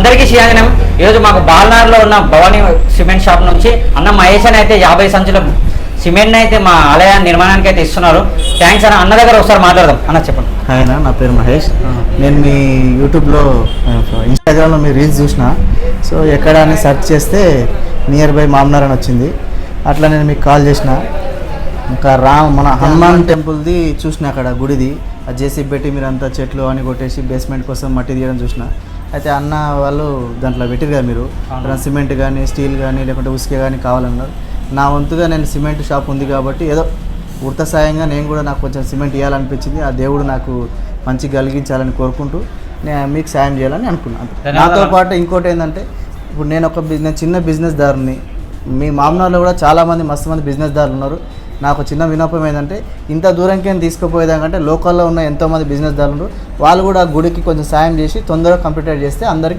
అందరికీ శ్రీరంజనం. ఈరోజు మాకు బాల్నార్లో ఉన్న భవానీ సిమెంట్ షాప్ నుంచి అన్న మహేష్ అని అయితే 50 సంచుల సిమెంట్ అయితే మా ఆలయ నిర్మాణానికి అయితే ఇస్తున్నారు. థ్యాంక్స్ అన్న. అన్న దగ్గర ఒకసారి మాట్లాడదాం. అన్న చెప్పండి. హాయ్ అన్న, నా పేరు మహేష్. నేను మీ యూట్యూబ్లో ఇన్స్టాగ్రామ్లో మీ రీల్స్ చూసిన. సో ఎక్కడ అని సెర్చ్ చేస్తే నియర్ బై మామ్నార్ అని వచ్చింది. అట్లా నేను మీకు కాల్ చేసిన. ఇంకా మన హనుమాన్ టెంపుల్ది చూసిన, అక్కడ గుడిది ఆ జేసీ పెట్టి మీరు అంతా చెట్లు అని కొట్టేసి బేస్మెంట్ కోసం మట్టి తీయడం చూసిన. అయితే అన్న వాళ్ళు దాంట్లో పెట్టారు కదా, మీరు సిమెంట్ కానీ స్టీల్ కానీ లేకుంటే ఉసుకే కానీ కావాలన్నారు. నా వంతుగా నేను సిమెంట్ షాప్ ఉంది కాబట్టి ఏదో ఉడత సాయంగా నేను కూడా నాకు కొంచెం సిమెంట్ ఇవ్వాలనిపించింది. ఆ దేవుడు నాకు మంచి కలిగించాలని కోరుకుంటూ నేను మీకు సాయం చేయాలని అనుకున్నాను. నాతో పాటు ఇంకోటి ఏంటంటే, ఇప్పుడు నేను చిన్న బిజినెస్ దారుని. మీ మామనార్లో కూడా చాలామంది మస్తు మంది బిజినెస్ దారులు ఉన్నారు. నాకు చిన్న విన్నపం ఏంటంటే, ఇంత దూరంకి తీసుకుపోయేదాకంటే లోకల్లో ఉన్న ఎంతోమంది బిజినెస్ దారులు వాళ్ళు కూడా గుడికి కొంచెం సాయం చేసి తొందరగా కంప్లీట్ చేస్తే అందరికీ